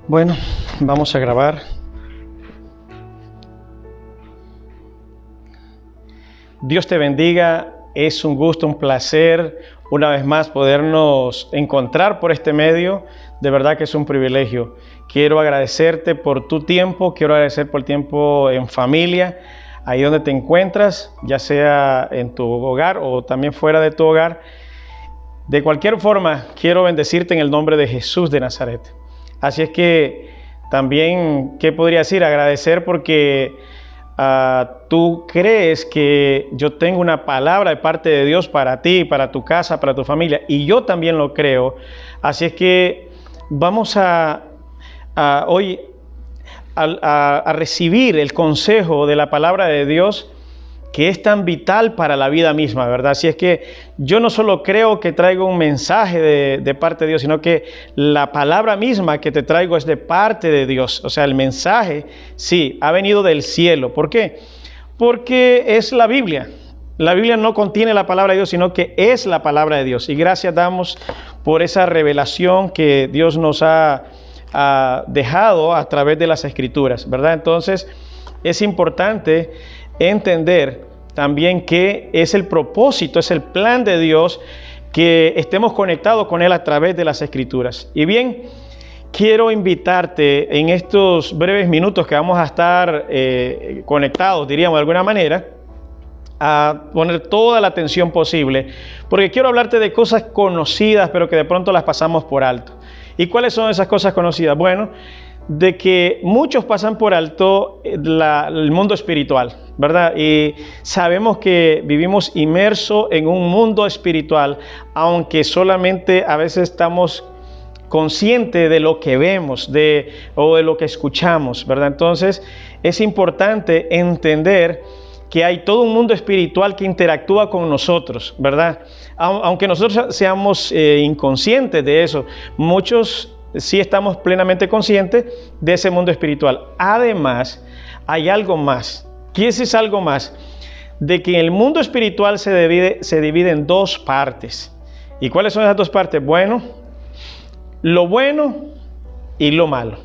Bueno, vamos a grabar. Dios te bendiga. Es un gusto, un placer una vez más podernos encontrar por este medio. De verdad que es un privilegio. Quiero agradecerte por tu tiempo, quiero agradecer por el tiempo en familia, ahí donde te encuentras, ya sea en tu hogar o también fuera de tu hogar. De cualquier forma, quiero bendecirte en el nombre de Jesús de Nazaret. Así es que también, ¿qué podría decir? Agradecer porque tú crees que yo tengo una palabra de parte de Dios para ti, para tu casa, para tu familia, y yo también lo creo. Así es que vamos hoy a recibir el consejo de la palabra de Dios, que es tan vital para la vida misma, ¿verdad? Así es que yo no solo creo que traigo un mensaje de parte de Dios, sino que la palabra misma que te traigo es de parte de Dios. O sea, el mensaje, sí, ha venido del cielo. ¿Por qué? Porque es la Biblia. La Biblia no contiene la palabra de Dios, sino que es la palabra de Dios. Y gracias damos por esa revelación que Dios nos ha dejado a través de las Escrituras, ¿verdad? Entonces, es importante entender también que es el propósito, es el plan de Dios que estemos conectados con Él a través de las Escrituras. Y bien, quiero invitarte en estos breves minutos que vamos a estar conectados, diríamos de alguna manera, a poner toda la atención posible, porque quiero hablarte de cosas conocidas, pero que de pronto las pasamos por alto. ¿Y cuáles son esas cosas conocidas? Bueno, de que muchos pasan por alto el mundo espiritual, ¿verdad? Y sabemos que vivimos inmersos en un mundo espiritual, aunque solamente a veces estamos conscientes de lo que vemos o de lo que escuchamos, ¿verdad? Entonces es importante entender que hay todo un mundo espiritual que interactúa con nosotros, ¿verdad? Aunque nosotros seamos inconscientes de eso, muchos sí estamos plenamente conscientes de ese mundo espiritual. Además, hay algo más. ¿Qué es algo más? De que el mundo espiritual se divide en dos partes. ¿Y cuáles son esas dos partes? Bueno, lo bueno y lo malo.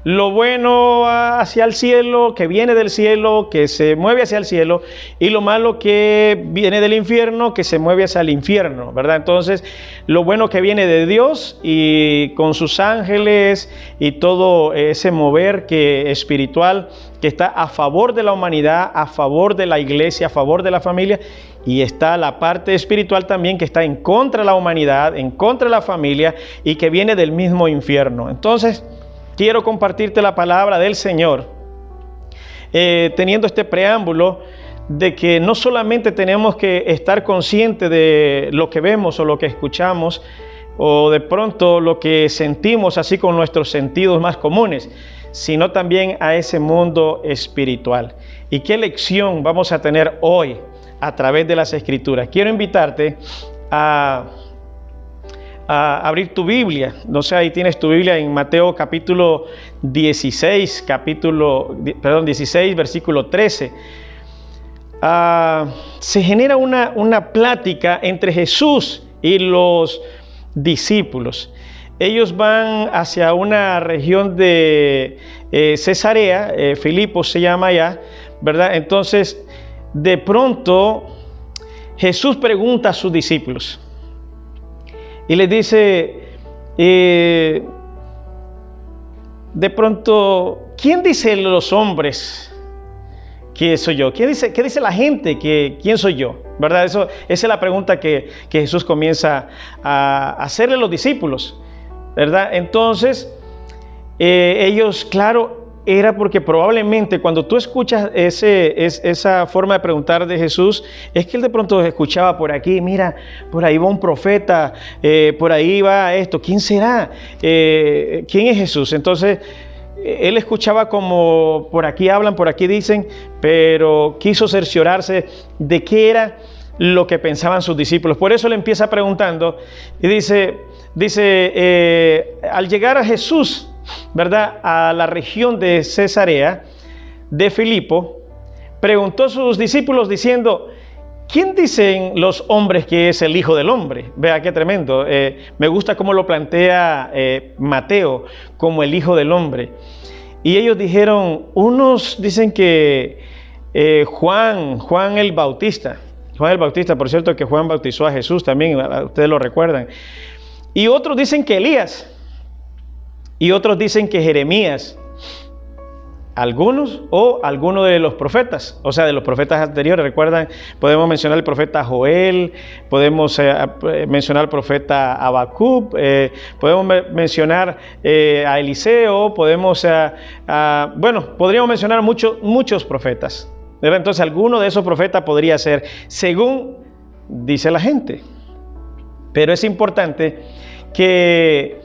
Lo bueno hacia el cielo, que viene del cielo, que se mueve hacia el cielo, y lo malo que viene del infierno, que se mueve hacia el infierno, ¿verdad? Entonces, lo bueno que viene de Dios y con sus ángeles y todo ese mover espiritual que está a favor de la humanidad, a favor de la iglesia, a favor de la familia, y está la parte espiritual también que está en contra de la humanidad, en contra de la familia y que viene del mismo infierno. Entonces, quiero compartirte la palabra del Señor, teniendo este preámbulo de que no solamente tenemos que estar conscientes de lo que vemos o lo que escuchamos, o de pronto lo que sentimos así con nuestros sentidos más comunes, sino también a ese mundo espiritual. ¿Y qué lección vamos a tener hoy a través de las Escrituras? Quiero invitarte a abrir tu Biblia. No sé, ahí tienes tu Biblia en Mateo capítulo 16, 16, versículo 13. Se genera una plática entre Jesús y los discípulos. Ellos van hacia una región de Cesarea, Filipos se llama allá, ¿verdad? Entonces, de pronto, Jesús pregunta a sus discípulos y les dice, de pronto, ¿quién dice los hombres que soy yo? ¿Qué dice la gente quién soy yo? ¿Verdad? Esa es la pregunta que Jesús comienza a hacerle a los discípulos, ¿verdad? Entonces, ellos, claro, era porque probablemente cuando tú escuchas esa forma de preguntar de Jesús, es que él de pronto escuchaba por aquí, mira, por ahí va un profeta, por ahí va esto, ¿quién será? ¿Quién es Jesús? Entonces, él escuchaba como por aquí hablan, por aquí dicen, pero quiso cerciorarse de qué era lo que pensaban sus discípulos. Por eso le empieza preguntando y dice, al llegar a Jesús, ¿verdad?, a la región de Cesarea de Filipo, preguntó a sus discípulos diciendo, ¿quién dicen los hombres que es el Hijo del Hombre? Vea qué tremendo. Me gusta cómo lo plantea Mateo como el Hijo del Hombre. Y ellos dijeron, unos dicen que Juan el Bautista. Juan el Bautista, por cierto, que Juan bautizó a Jesús también, ustedes lo recuerdan. Y otros dicen que Elías. Y otros dicen que Jeremías. Algunos o alguno de los profetas, o sea, de los profetas anteriores. Recuerdan, podemos mencionar el profeta Joel, podemos mencionar al profeta Habacuc, podemos mencionar a Eliseo, podemos, bueno, podríamos mencionar muchos profetas. Entonces, alguno de esos profetas podría ser, según dice la gente. Pero es importante que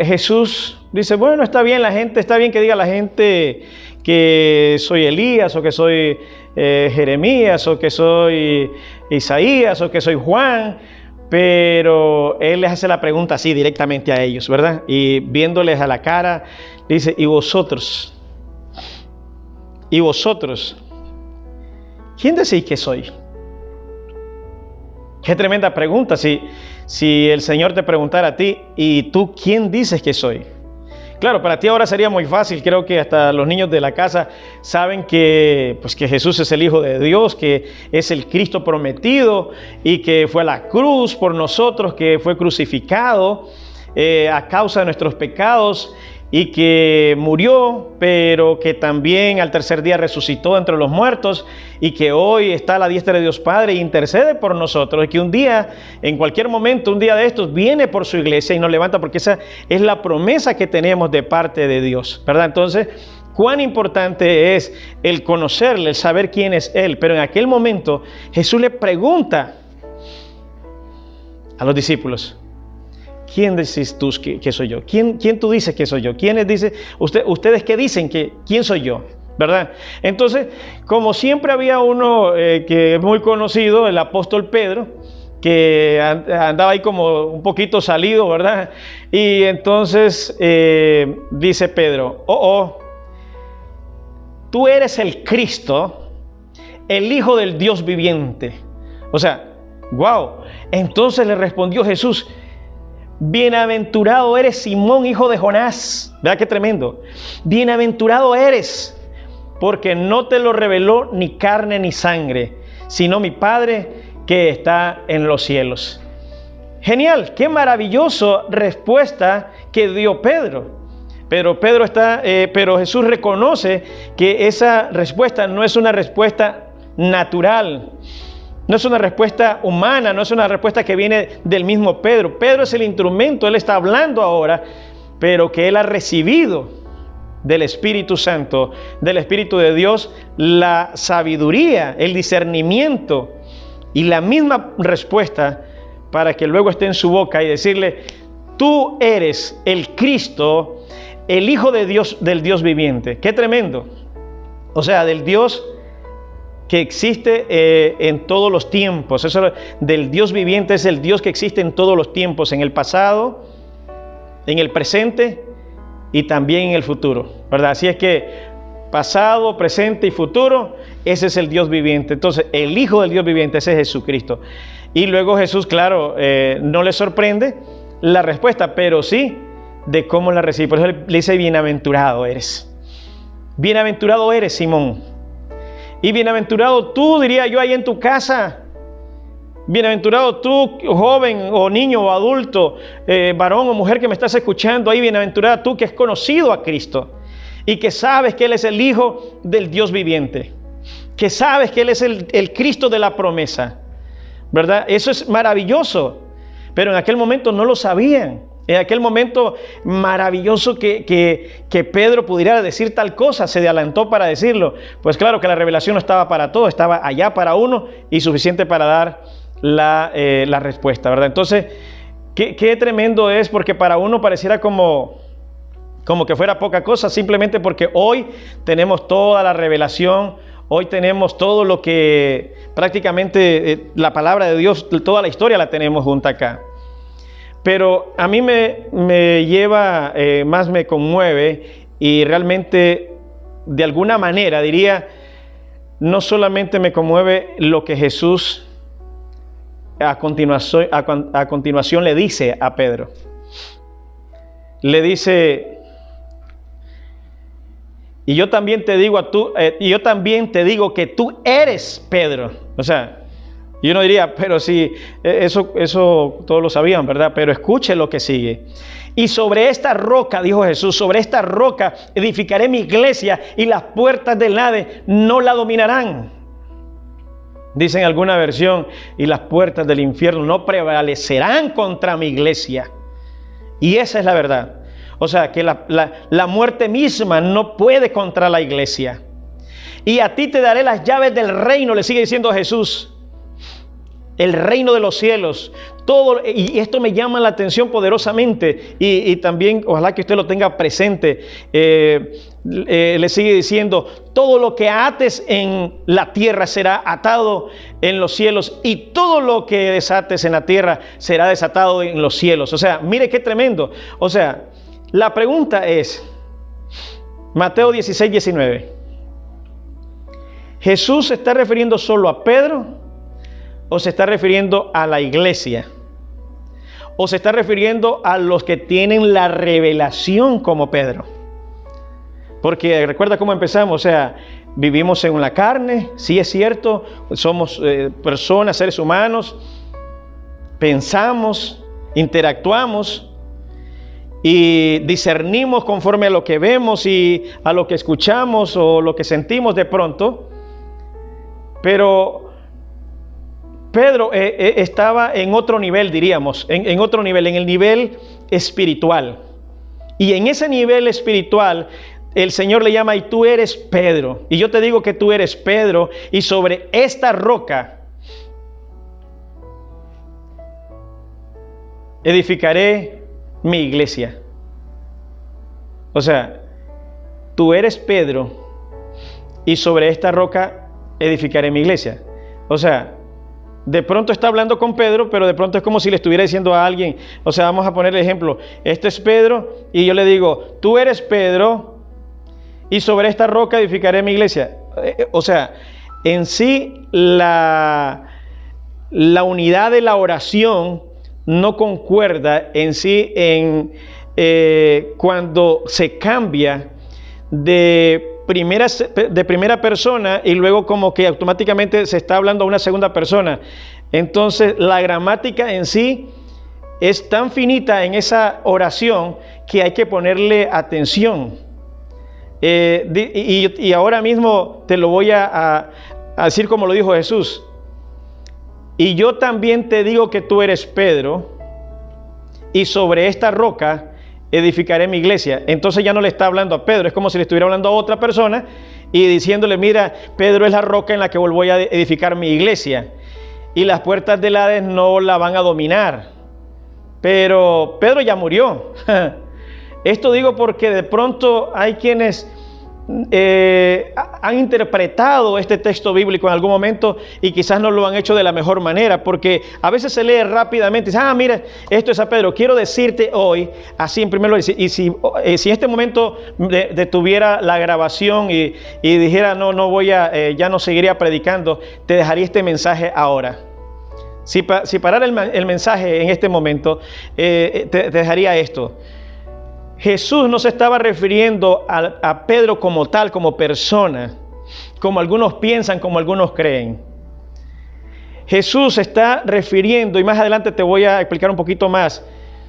Jesús dice, bueno, está bien está bien que diga la gente que soy Elías, o que soy Jeremías, o que soy Isaías, o que soy Juan, pero Él les hace la pregunta así directamente a ellos, ¿verdad? Y viéndoles a la cara, dice, ¿y vosotros? ¿Y vosotros? ¿Quién decís que soy? Qué tremenda pregunta. Si el Señor te preguntara a ti, ¿y tú quién dices que soy? Claro, para ti ahora sería muy fácil. Creo que hasta los niños de la casa saben que Jesús es el Hijo de Dios, que es el Cristo prometido y que fue a la cruz por nosotros, que fue crucificado a causa de nuestros pecados y que murió, pero que también al tercer día resucitó entre los muertos y que hoy está a la diestra de Dios Padre e intercede por nosotros, y que un día, en cualquier momento, un día de estos, viene por su iglesia y nos levanta, porque esa es la promesa que tenemos de parte de Dios, ¿verdad? Entonces, cuán importante es el conocerle, el saber quién es Él. Pero en aquel momento Jesús le pregunta a los discípulos, ¿quién decís tú que soy yo? ¿Quién tú dices que soy yo? ¿Quiénes dicen, ustedes qué dicen quién soy yo? ¿Verdad? Entonces, como siempre había uno que es muy conocido, el apóstol Pedro, que andaba ahí como un poquito salido, ¿verdad? Y entonces dice Pedro, tú eres el Cristo, el Hijo del Dios viviente. O sea, wow. Entonces le respondió Jesús, bienaventurado eres, Simón, hijo de Jonás. ¿Verdad qué tremendo? Bienaventurado eres, porque no te lo reveló ni carne ni sangre, sino mi Padre que está en los cielos. Genial, qué maravillosa respuesta que dio Pedro. Pero Jesús reconoce que esa respuesta no es una respuesta natural. No es una respuesta humana, no es una respuesta que viene del mismo Pedro. Pedro es el instrumento, él está hablando ahora, pero que él ha recibido del Espíritu Santo, del Espíritu de Dios, la sabiduría, el discernimiento y la misma respuesta para que luego esté en su boca y decirle, tú eres el Cristo, el Hijo de Dios, del Dios viviente. ¡Qué tremendo! O sea, del Dios que existe en todos los tiempos. Eso del Dios viviente es el Dios que existe en todos los tiempos, en el pasado, en el presente y también en el futuro, ¿verdad? Así es que pasado, presente y futuro, ese es el Dios viviente. Entonces, el Hijo del Dios viviente, ese es Jesucristo. Y luego Jesús, claro, no le sorprende la respuesta, pero sí de cómo la recibe. Por eso le dice, bienaventurado eres. Bienaventurado eres, Simón. Y bienaventurado tú, diría yo, ahí en tu casa. Bienaventurado tú, joven o niño o adulto, varón o mujer que me estás escuchando ahí. Bienaventurada tú que has conocido a Cristo y que sabes que Él es el Hijo del Dios viviente, que sabes que Él es el Cristo de la promesa, ¿verdad? Eso es maravilloso, pero en aquel momento no lo sabían. En aquel momento maravilloso que Pedro pudiera decir tal cosa, se adelantó para decirlo. Pues claro que la revelación no estaba para todos, estaba allá para uno y suficiente para dar la respuesta, ¿verdad? Entonces, qué tremendo es, porque para uno pareciera como que fuera poca cosa, simplemente porque hoy tenemos toda la revelación, hoy tenemos todo lo que prácticamente la palabra de Dios, toda la historia la tenemos junta acá. Pero a mí me lleva, más me conmueve y realmente de alguna manera diría, no solamente me conmueve lo que Jesús a continuación le dice a Pedro. Le dice, y yo también te digo que tú eres Pedro. O sea, yo no diría, pero sí, eso todos lo sabían, ¿verdad? Pero escuche lo que sigue. Y sobre esta roca, dijo Jesús, sobre esta roca edificaré mi iglesia y las puertas del Hades no la dominarán. Dice en alguna versión, y las puertas del infierno no prevalecerán contra mi iglesia. Y esa es la verdad. O sea, que la muerte misma no puede contra la iglesia. Y a ti te daré las llaves del reino, le sigue diciendo Jesús. El reino de los cielos. Todo, y esto me llama la atención poderosamente. Y también, ojalá que usted lo tenga presente. Le sigue diciendo, todo lo que ates en la tierra será atado en los cielos, y todo lo que desates en la tierra será desatado en los cielos. O sea, mire qué tremendo. O sea, la pregunta es, Mateo 16, 19. ¿Jesús se está refiriendo solo a Pedro? ¿O se está refiriendo a la iglesia? ¿O se está refiriendo a los que tienen la revelación como Pedro? Porque recuerda cómo empezamos, o sea, vivimos en la carne, sí es cierto, somos personas, seres humanos, pensamos, interactuamos y discernimos conforme a lo que vemos y a lo que escuchamos o lo que sentimos de pronto. Pero Pedro estaba en otro nivel, diríamos, en otro nivel, en el nivel espiritual. Y en ese nivel espiritual, el Señor le llama, y tú eres Pedro. Y yo te digo que tú eres Pedro, y sobre esta roca edificaré mi iglesia. O sea, tú eres Pedro, y sobre esta roca edificaré mi iglesia. O sea, de pronto está hablando con Pedro, pero de pronto es como si le estuviera diciendo a alguien. O sea, vamos a poner el ejemplo. Este es Pedro, y yo le digo, tú eres Pedro, y sobre esta roca edificaré mi iglesia. O sea, en sí la unidad de la oración no concuerda en sí cuando se cambia de primera persona y luego como que automáticamente se está hablando a una segunda persona. Entonces la gramática en sí es tan finita en esa oración que hay que ponerle atención. Y ahora mismo te lo voy a decir como lo dijo Jesús. Y yo también te digo que tú eres Pedro, y sobre esta roca edificaré mi iglesia. Entonces ya no le está hablando a Pedro, es como si le estuviera hablando a otra persona y diciéndole, mira, Pedro es la roca en la que voy a edificar mi iglesia, y las puertas del Hades no la van a dominar. Pero Pedro ya murió. Esto digo porque de pronto hay quienes han interpretado este texto bíblico en algún momento y quizás no lo han hecho de la mejor manera, porque a veces se lee rápidamente y dice, mira, esto es a Pedro. Quiero decirte hoy, así en primer lugar, y si en este momento detuviera la grabación y dijera, no voy a, ya no seguiría predicando, te dejaría este mensaje ahora. Si parara el mensaje en este momento, te dejaría esto. Jesús no se estaba refiriendo a Pedro como tal, como persona, como algunos piensan, como algunos creen. Jesús se está refiriendo, y más adelante te voy a explicar un poquito más,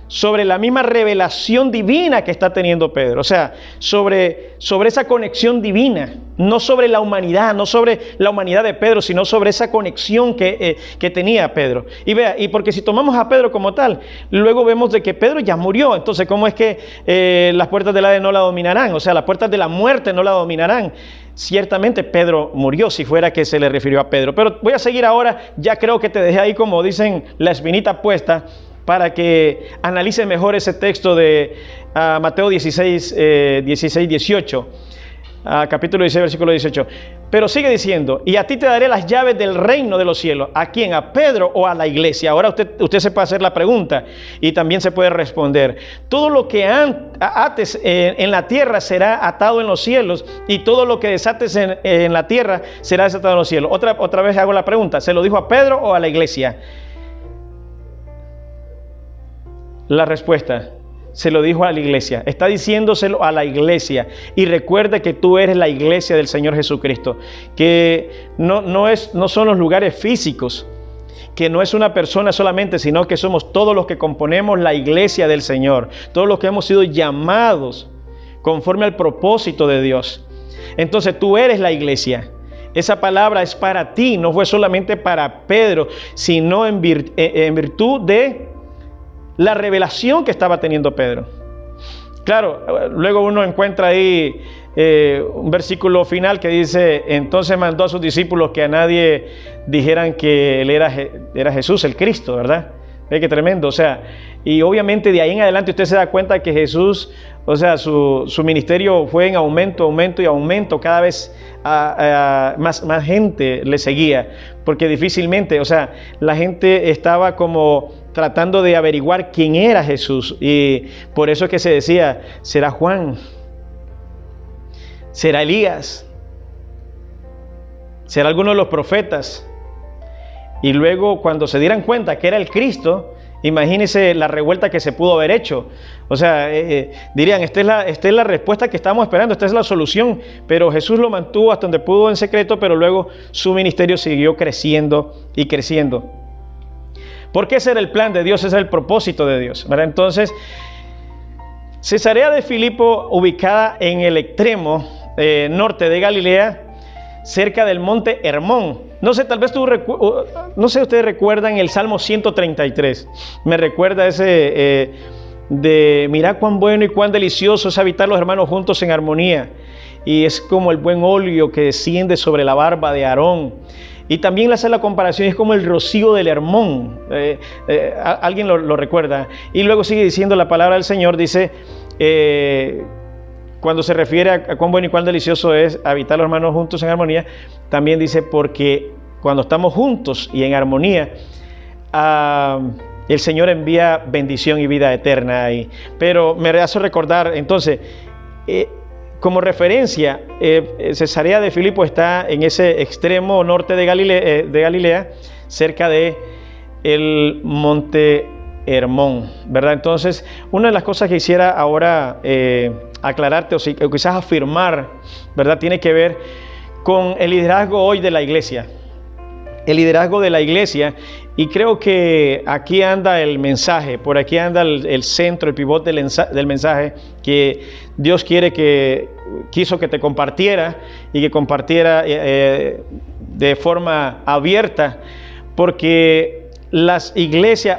sobre la misma revelación divina que está teniendo Pedro. O sea, sobre esa conexión divina, no sobre la humanidad, no sobre la humanidad de Pedro, sino sobre esa conexión que tenía Pedro. Y vea, y porque si tomamos a Pedro como tal, luego vemos de que Pedro ya murió. Entonces, ¿cómo es que las puertas del Hades no la dominarán? O sea, las puertas de la muerte no la dominarán. Ciertamente Pedro murió, si fuera que se le refirió a Pedro. Pero voy a seguir ahora, ya creo que te dejé ahí, como dicen, la espinita puesta, para que analice mejor ese texto de Mateo 16, 18. capítulo 16, versículo 18. Pero sigue diciendo, y a ti te daré las llaves del reino de los cielos. ¿A quién? ¿A Pedro o a la iglesia? Ahora usted se puede hacer la pregunta y también se puede responder. Todo lo que ates en la tierra será atado en los cielos, y todo lo que desates en la tierra será desatado en los cielos. Otra vez hago la pregunta, ¿se lo dijo a Pedro o a la iglesia? La respuesta: se lo dijo a la iglesia. Está diciéndoselo a la iglesia. Y recuerda que tú eres la iglesia del Señor Jesucristo. Que no son los lugares físicos. Que no es una persona solamente, sino que somos todos los que componemos la iglesia del Señor. Todos los que hemos sido llamados conforme al propósito de Dios. Entonces tú eres la iglesia. Esa palabra es para ti. No fue solamente para Pedro, sino en virtud de la revelación que estaba teniendo Pedro. Claro, luego uno encuentra ahí un versículo final que dice: entonces mandó a sus discípulos que a nadie dijeran que él era Jesús el Cristo, ¿verdad? Ve qué tremendo. O sea, y obviamente de ahí en adelante usted se da cuenta que Jesús, o sea, su ministerio fue en aumento y aumento. Cada vez más gente le seguía, porque difícilmente, o sea, la gente estaba como tratando de averiguar quién era Jesús, y por eso es que se decía: ¿será Juan? ¿Será Elías? ¿Será alguno de los profetas? Y luego, cuando se dieran cuenta que era el Cristo, imagínense la revuelta que se pudo haber hecho. O sea, dirían: esta es la respuesta que estábamos esperando, esta es la solución. Pero Jesús lo mantuvo hasta donde pudo en secreto, pero luego su ministerio siguió creciendo y creciendo. Porque ese era el plan de Dios, ese era el propósito de Dios, ¿verdad? Entonces, Cesarea de Filipo, ubicada en el extremo norte de Galilea, cerca del monte Hermón. No sé, tal vez no sé, ustedes recuerdan el Salmo 133. Me recuerda ese de: mirá cuán bueno y cuán delicioso es habitar los hermanos juntos en armonía. Y es como el buen óleo que desciende sobre la barba de Aarón. Y también le hace la comparación, es como el rocío del Hermón. Alguien lo recuerda. Y luego sigue diciendo la palabra del Señor, dice, cuando se refiere a cuán bueno y cuán delicioso es habitar los hermanos juntos en armonía, también dice: porque cuando estamos juntos y en armonía, el Señor envía bendición y vida eterna ahí. Pero me hace recordar, entonces, como referencia, Cesarea de Filipo está en ese extremo norte de Galilea, cerca de el monte Hermón, ¿verdad? Entonces, una de las cosas que quisiera ahora aclararte o quizás afirmar, ¿verdad?, tiene que ver con el liderazgo hoy de la iglesia. El liderazgo de la iglesia, y creo que aquí anda el mensaje, por aquí anda el centro, el pivote del mensaje que Dios quiso que te compartiera, y que compartiera de forma abierta, porque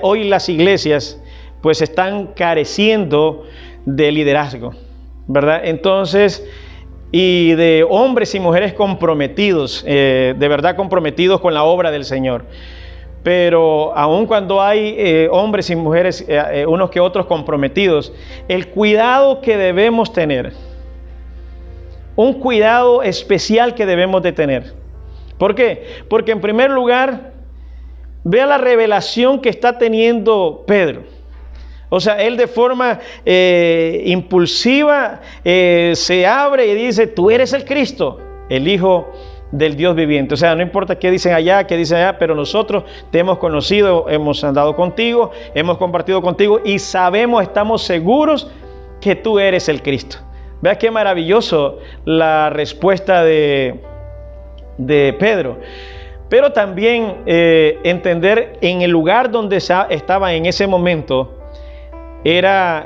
hoy las iglesias pues están careciendo de liderazgo, ¿verdad? Entonces, y de hombres y mujeres comprometidos, de verdad comprometidos con la obra del Señor. Pero aun cuando hay hombres y mujeres, unos que otros comprometidos, el cuidado que debemos tener, un cuidado especial que debemos de tener. ¿Por qué? Porque en primer lugar, vea la revelación que está teniendo Pedro. O sea, él de forma impulsiva se abre y dice: tú eres el Cristo, el Hijo del Dios viviente. O sea, no importa qué dicen allá, pero nosotros te hemos conocido, hemos andado contigo, hemos compartido contigo y sabemos, estamos seguros que tú eres el Cristo. Vea qué maravilloso la respuesta de Pedro. Pero también entender en el lugar donde estaba en ese momento, era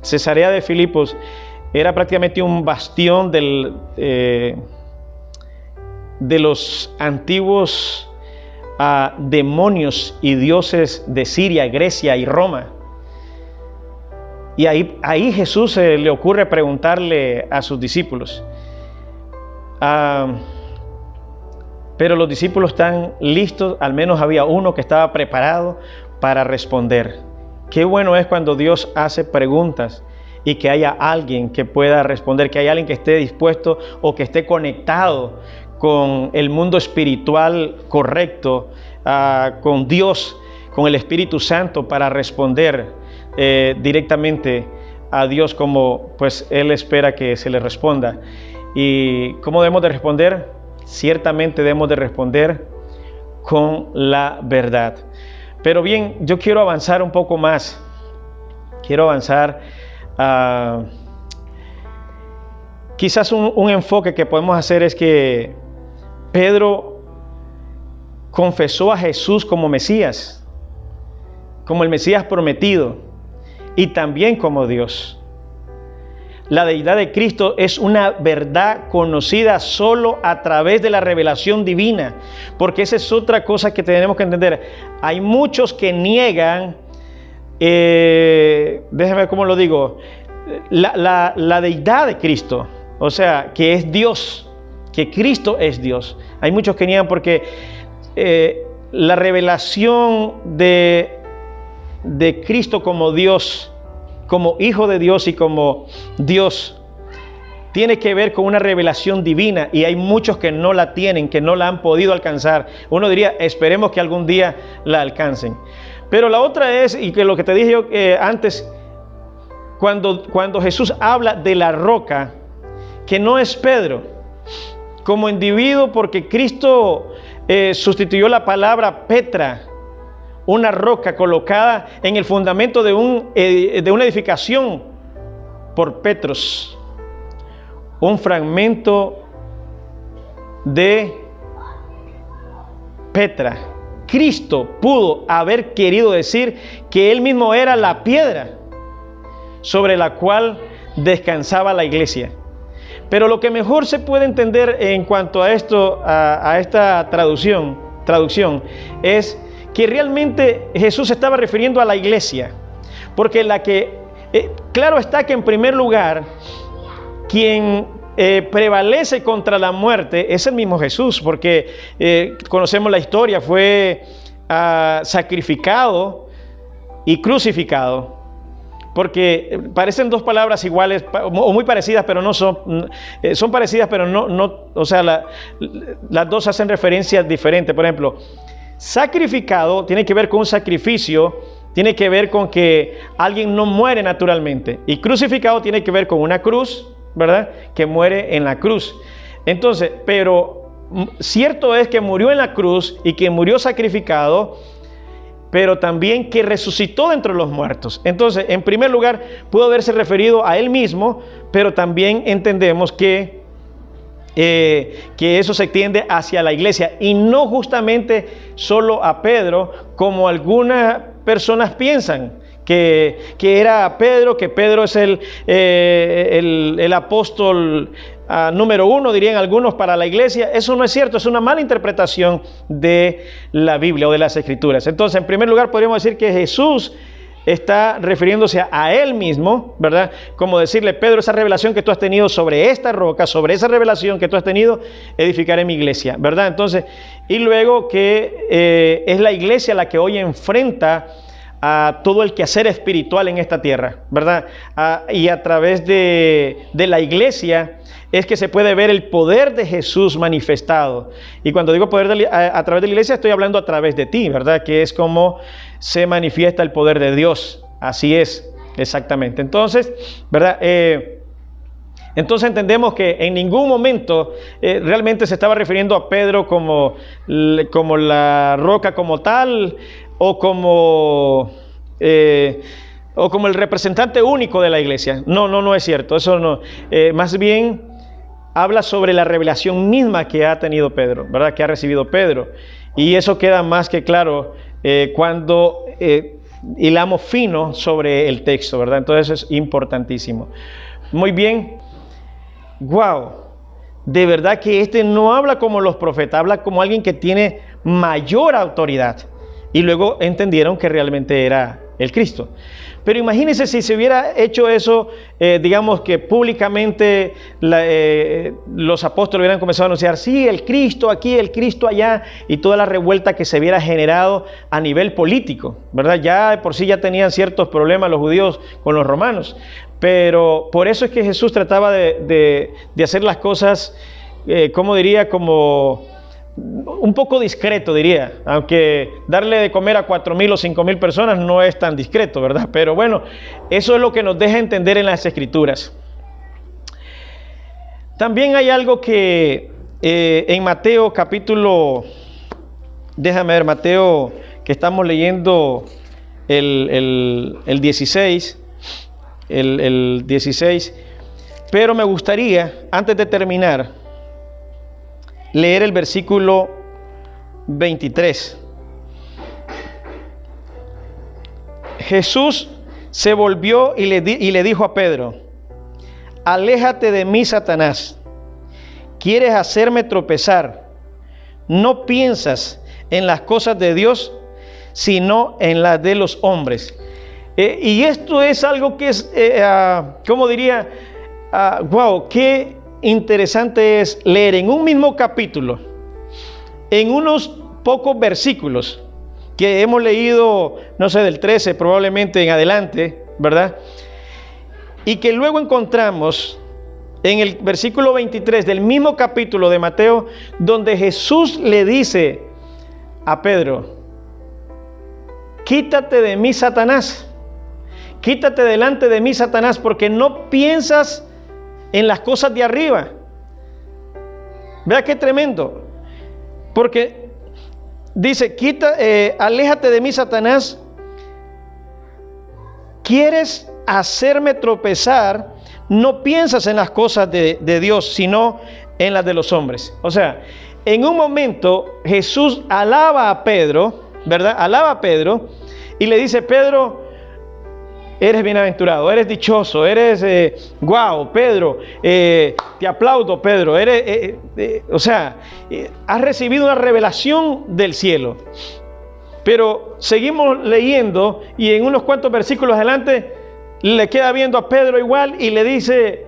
Cesarea de Filipos, era prácticamente un bastión de los antiguos demonios y dioses de Siria, Grecia y Roma. Y ahí Jesús le ocurre preguntarle a sus discípulos. Pero los discípulos están listos, al menos había uno que estaba preparado para responder. Qué bueno es cuando Dios hace preguntas y que haya alguien que pueda responder, que haya alguien que esté dispuesto o que esté conectado con el mundo espiritual correcto, con Dios, con el Espíritu Santo, para responder directamente a Dios como pues Él espera que se le responda. ¿Y cómo debemos de responder? Ciertamente debemos de responder con la verdad. Pero bien, yo quiero avanzar un poco más. Quiero avanzar quizás un enfoque que podemos hacer es que Pedro confesó a Jesús como Mesías, como el Mesías prometido, y también como Dios. La deidad de Cristo es una verdad conocida solo a través de la revelación divina, porque esa es otra cosa que tenemos que entender. Hay muchos que niegan, déjeme ver cómo lo digo, la deidad de Cristo, o sea, que es Dios, que Cristo es Dios. Hay muchos que niegan porque la revelación de Cristo como Dios, como Hijo de Dios y como Dios, tiene que ver con una revelación divina, y hay muchos que no la tienen, que no la han podido alcanzar. Uno diría, esperemos que algún día la alcancen. Pero la otra es, y que lo que te dije yo antes, cuando Jesús habla de la roca, que no es Pedro como individuo, porque Cristo sustituyó la palabra Petra, una roca colocada en el fundamento de una edificación, por Petros, un fragmento de Petra. Cristo pudo haber querido decir que Él mismo era la piedra sobre la cual descansaba la iglesia. Pero lo que mejor se puede entender en cuanto a esto, a esta traducción, es que realmente Jesús se estaba refiriendo a la iglesia, porque claro está que en primer lugar, quien prevalece contra la muerte es el mismo Jesús, porque conocemos la historia, fue sacrificado y crucificado, porque parecen dos palabras iguales o muy parecidas, pero no son parecidas, pero no, o sea, las dos hacen referencias diferentes. Por ejemplo, sacrificado tiene que ver con un sacrificio, tiene que ver con que alguien no muere naturalmente, y crucificado tiene que ver con una cruz, ¿verdad?, que muere en la cruz. Entonces, pero cierto es que murió en la cruz y que murió sacrificado, pero también que resucitó de entre los muertos. Entonces, en primer lugar, pudo haberse referido a Él mismo, pero también entendemos que eso se extiende hacia la iglesia, y no justamente solo a Pedro, como algunas personas piensan, que era Pedro, que Pedro es el apóstol número uno, dirían algunos, para la iglesia. Eso no es cierto, es una mala interpretación de la Biblia o de las Escrituras. Entonces, en primer lugar, podríamos decir que Jesús está refiriéndose a Él mismo, ¿verdad? Como decirle: Pedro, esa revelación que tú has tenido sobre esta roca, sobre esa revelación que tú has tenido, edificaré mi iglesia, ¿verdad? Entonces, y luego que es la iglesia la que hoy enfrenta a todo el quehacer espiritual en esta tierra, ¿verdad? Y a través de la iglesia es que se puede ver el poder de Jesús manifestado. Y cuando digo poder a través de la iglesia, estoy hablando a través de ti, ¿verdad? Que es como se manifiesta el poder de Dios. Así es, exactamente. Entonces, ¿verdad? Entonces entendemos que en ningún momento realmente se estaba refiriendo a Pedro como la roca como tal, o como el representante único de la iglesia. No es cierto, eso no. Más bien habla sobre la revelación misma que ha tenido Pedro, ¿verdad? Que ha recibido Pedro. Y eso queda más que claro cuando hilamos fino sobre el texto, ¿verdad? Entonces es importantísimo. Muy bien. Wow. De verdad que este no habla como los profetas, habla como alguien que tiene mayor autoridad. Y luego entendieron que realmente era el Cristo. Pero imagínense si se hubiera hecho eso, digamos que públicamente los apóstoles hubieran comenzado a anunciar: sí, el Cristo aquí, el Cristo allá, y toda la revuelta que se hubiera generado a nivel político, ¿verdad? Ya de por sí ya tenían ciertos problemas los judíos con los romanos. Pero por eso es que Jesús trataba de hacer las cosas, como diría, como un poco discreto, diría. Aunque darle de comer a 4,000 o 5,000 personas no es tan discreto, ¿verdad? Pero bueno, eso es lo que nos deja entender en las Escrituras. También hay algo que en Mateo capítulo, déjame ver, Mateo, que estamos leyendo el 16, el 16, pero me gustaría, antes de terminar, leer el versículo 23. Jesús se volvió y le dijo a Pedro: aléjate de mí, Satanás. ¿Quieres hacerme tropezar? No piensas en las cosas de Dios, sino en las de los hombres. Y esto es algo que es, ¿cómo diría? Wow, qué interesante es leer en un mismo capítulo, en unos pocos versículos que hemos leído, no sé, del 13 probablemente en adelante, ¿verdad? Y que luego encontramos en el versículo 23 del mismo capítulo de Mateo, donde Jesús le dice a Pedro: quítate de mí, Satanás, quítate delante de mí, Satanás, porque no piensas en las cosas de arriba. Vea qué tremendo, porque dice: aléjate de mí, Satanás. ¿Quieres hacerme tropezar? No piensas en las cosas de Dios, sino en las de los hombres. O sea, en un momento Jesús alaba a Pedro, ¿verdad? Alaba a Pedro y le dice: Pedro, eres bienaventurado, eres dichoso, eres guau, Pedro, te aplaudo, Pedro, has recibido una revelación del cielo. Pero seguimos leyendo y en unos cuantos versículos adelante le queda viendo a Pedro igual y le dice: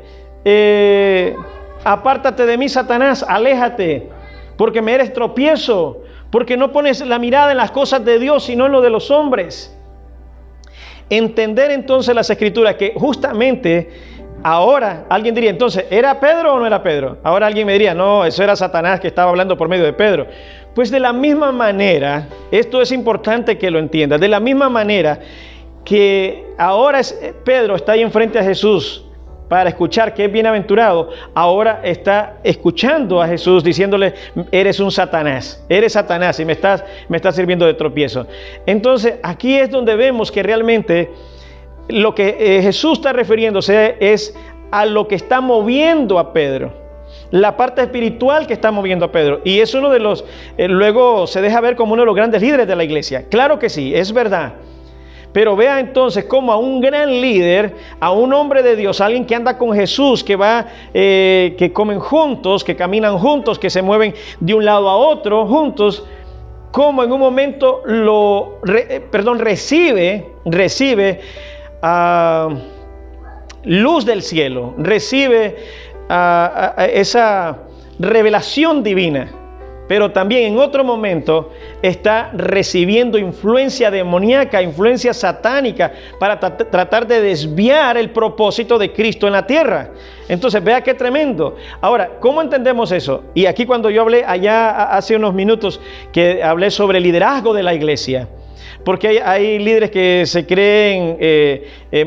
apártate de mí, Satanás, aléjate, porque me eres tropiezo, porque no pones la mirada en las cosas de Dios, sino en lo de los hombres. Entender entonces las Escrituras, que justamente ahora alguien diría: entonces, ¿era Pedro o no era Pedro? Ahora alguien me diría: no, eso era Satanás que estaba hablando por medio de Pedro. Pues de la misma manera, esto es importante que lo entiendas, de la misma manera que ahora Pedro está ahí enfrente a Jesús para escuchar que es bienaventurado, ahora está escuchando a Jesús diciéndole: eres un Satanás, eres Satanás y me estás sirviendo de tropiezo. Entonces aquí es donde vemos que realmente lo que Jesús está refiriéndose es a lo que está moviendo a Pedro, la parte espiritual que está moviendo a Pedro, y es uno de los, luego se deja ver como uno de los grandes líderes de la iglesia. Claro que sí, es verdad. Pero vea entonces cómo a un gran líder, a un hombre de Dios, alguien que anda con Jesús, que comen juntos, que caminan juntos, que se mueven de un lado a otro juntos, como en un momento recibe luz del cielo, recibe esa revelación divina. Pero también en otro momento está recibiendo influencia demoníaca, influencia satánica, para tratar de desviar el propósito de Cristo en la tierra. Entonces, vea qué tremendo. Ahora, ¿cómo entendemos eso? Y aquí cuando yo hablé allá hace unos minutos, que hablé sobre el liderazgo de la iglesia. Porque hay líderes que se creen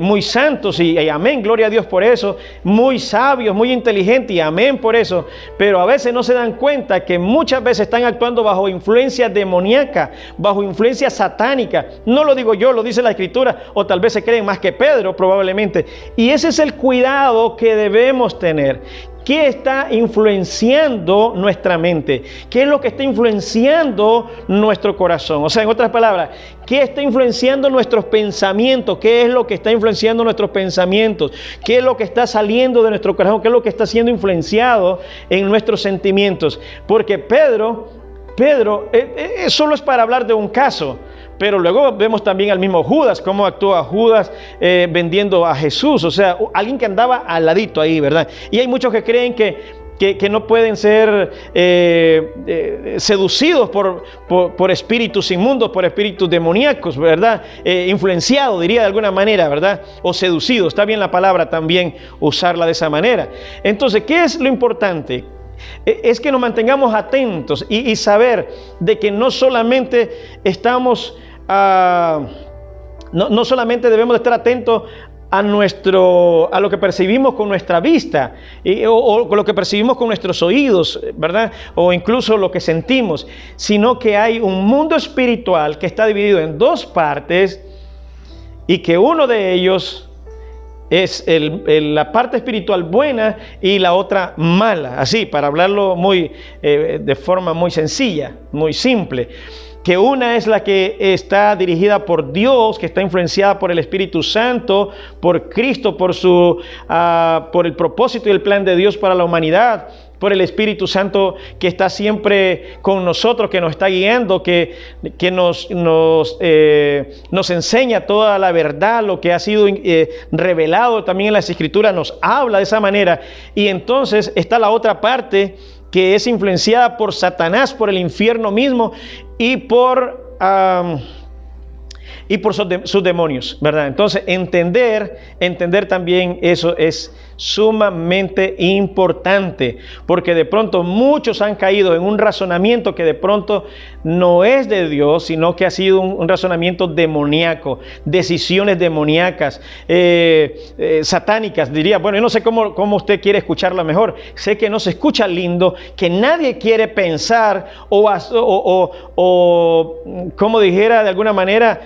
muy santos y amén, gloria a Dios por eso, muy sabios, muy inteligentes y amén por eso, pero a veces no se dan cuenta que muchas veces están actuando bajo influencia demoníaca, bajo influencia satánica. No lo digo yo, lo dice la Escritura, o tal vez se creen más que Pedro probablemente. Y ese es el cuidado que debemos tener. ¿Qué está influenciando nuestra mente? ¿Qué es lo que está influenciando nuestro corazón? O sea, en otras palabras, ¿qué está influenciando nuestros pensamientos? ¿Qué es lo que está influenciando nuestros pensamientos? ¿Qué es lo que está saliendo de nuestro corazón? ¿Qué es lo que está siendo influenciado en nuestros sentimientos? Porque Pedro, solo es para hablar de un caso. Pero luego vemos también al mismo Judas, cómo actúa Judas vendiendo a Jesús. O sea, alguien que andaba al ladito ahí, ¿verdad? Y hay muchos que creen que que no pueden ser seducidos por espíritus inmundos, por espíritus demoníacos, ¿verdad? Influenciados, diría de alguna manera, ¿verdad? O seducidos, está bien la palabra también usarla de esa manera. Entonces, ¿qué es lo importante? Es que nos mantengamos atentos y saber de que no solamente estamos, no solamente debemos de estar atentos a lo que percibimos con nuestra vista o con lo que percibimos con nuestros oídos, ¿verdad? O incluso lo que sentimos, sino que hay un mundo espiritual que está dividido en dos partes y que uno de ellos es la parte espiritual buena y la otra mala, así para hablarlo de forma muy sencilla, muy simple. Que una es la que está dirigida por Dios, que está influenciada por el Espíritu Santo, por Cristo, por el propósito y el plan de Dios para la humanidad, por el Espíritu Santo que está siempre con nosotros, que nos está guiando, que nos enseña toda la verdad, lo que ha sido revelado también en las Escrituras, nos habla de esa manera. Y entonces está la otra parte, que es influenciada por Satanás, por el infierno mismo y por sus demonios, ¿verdad? Entonces, entender también eso es sumamente importante, porque de pronto muchos han caído en un razonamiento que de pronto no es de Dios, sino que ha sido un razonamiento demoníaco, decisiones demoníacas, satánicas, diría. Bueno, yo no sé cómo usted quiere escucharla mejor. Sé que no se escucha lindo, que nadie quiere pensar o como dijera de alguna manera,